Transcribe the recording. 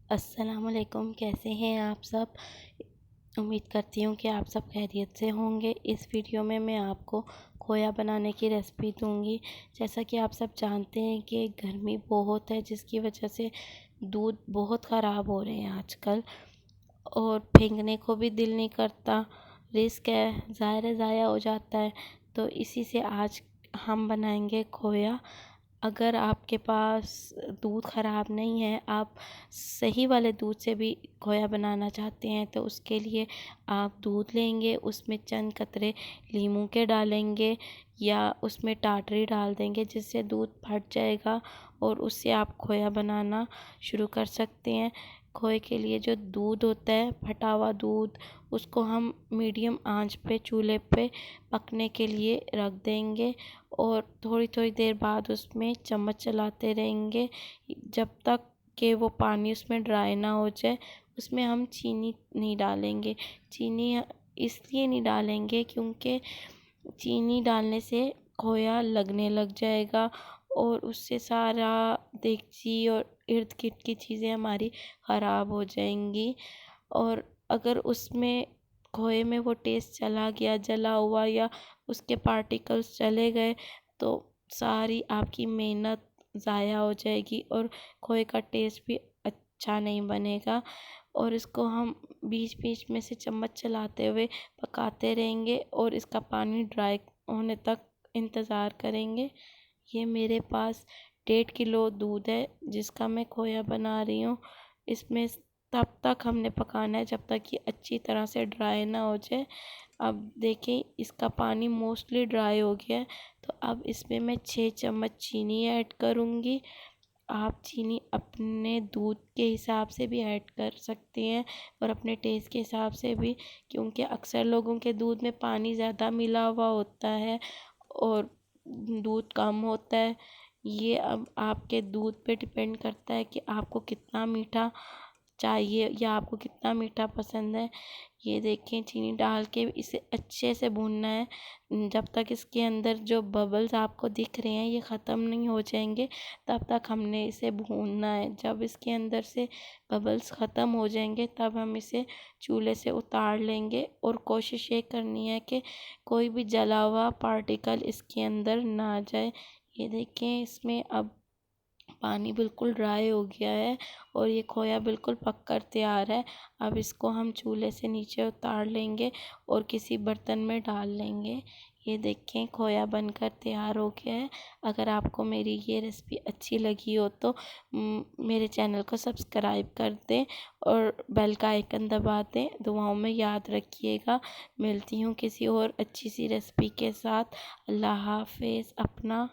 अस्सलामुअलैकुम, कैसे हैं आप सब। उम्मीद करती हूँ कि आप सब खैरियत से होंगे। इस वीडियो में मैं आपको खोया बनाने की रेसिपी दूंगी। जैसा कि आप सब जानते हैं कि गर्मी बहुत है, जिसकी वजह से दूध बहुत ख़राब हो रहे हैं आजकल, और फेंकने को भी दिल नहीं करता। रिस्क है, ज़ाया हो जाता है। तो इसी से आज हम बनाएंगे खोया। अगर आपके पास दूध ख़राब नहीं है, आप सही वाले दूध से भी खोया बनाना चाहते हैं, तो उसके लिए आप दूध लेंगे, उसमें चंद कतरे लीमू के डालेंगे या उसमें टाटरी डाल देंगे, जिससे दूध फट जाएगा और उससे आप खोया बनाना शुरू कर सकते हैं। खोए के लिए जो दूध होता है, फटा हुआ दूध, उसको हम मीडियम आंच पे चूल्हे पे पकने के लिए रख देंगे और थोड़ी थोड़ी देर बाद उसमें चम्मच चलाते रहेंगे जब तक कि वो पानी उसमें ड्राई ना हो जाए। उसमें हम चीनी नहीं डालेंगे। चीनी इसलिए नहीं डालेंगे क्योंकि चीनी डालने से खोया लगने लग जाएगा और उससे सारा देगची और इर्द गिर्द की चीज़ें हमारी ख़राब हो जाएंगी। और अगर उसमें खोए में वो टेस्ट चला गया, जला हुआ, या उसके पार्टिकल्स चले गए, तो सारी आपकी मेहनत ज़ाया हो जाएगी और खोए का टेस्ट भी अच्छा नहीं बनेगा। और इसको हम बीच बीच में से चम्मच चलाते हुए पकाते रहेंगे और इसका पानी ड्राई होने तक इंतज़ार करेंगे। ये मेरे पास 1.5 किलो दूध है जिसका मैं खोया बना रही हूँ। इसमें तब तक हमने पकाना है जब तक कि अच्छी तरह से ड्राई ना हो जाए। अब देखें, इसका पानी मोस्टली ड्राई हो गया है, तो अब इसमें मैं 6 चम्मच चीनी ऐड करूँगी। आप चीनी अपने दूध के हिसाब से भी ऐड कर सकते हैं और अपने टेस्ट के हिसाब से भी, क्योंकि अक्सर लोगों के दूध में पानी ज़्यादा मिला हुआ होता है और दूध कम होता है। ये अब आपके दूध पे डिपेंड करता है कि आपको कितना मीठा चाहिए या आपको कितना मीठा पसंद है। ये देखें, चीनी डाल के इसे अच्छे से भूनना है जब तक इसके अंदर जो बबल्स आपको दिख रहे हैं ये ख़त्म नहीं हो जाएंगे, तब तक हमने इसे भूनना है। जब इसके अंदर से बबल्स ख़त्म हो जाएंगे तब हम इसे चूल्हे से उतार लेंगे और कोशिश ये करनी है कि कोई भी जला हुआ पार्टिकल इसके अंदर ना जाए। ये देखें, इसमें अब पानी बिल्कुल ड्राई हो गया है और ये खोया बिल्कुल पक कर तैयार है। अब इसको हम चूल्हे से नीचे उतार लेंगे और किसी बर्तन में डाल लेंगे। ये देखें, खोया बनकर तैयार हो गया है। अगर आपको मेरी ये रेसिपी अच्छी लगी हो तो मेरे चैनल को सब्सक्राइब कर दें और बेल का आइकन दबा दें। दुआओं में याद रखिएगा। मिलती हूँ किसी और अच्छी सी रेसिपी के साथ। अल्लाह हाफिज़। अपना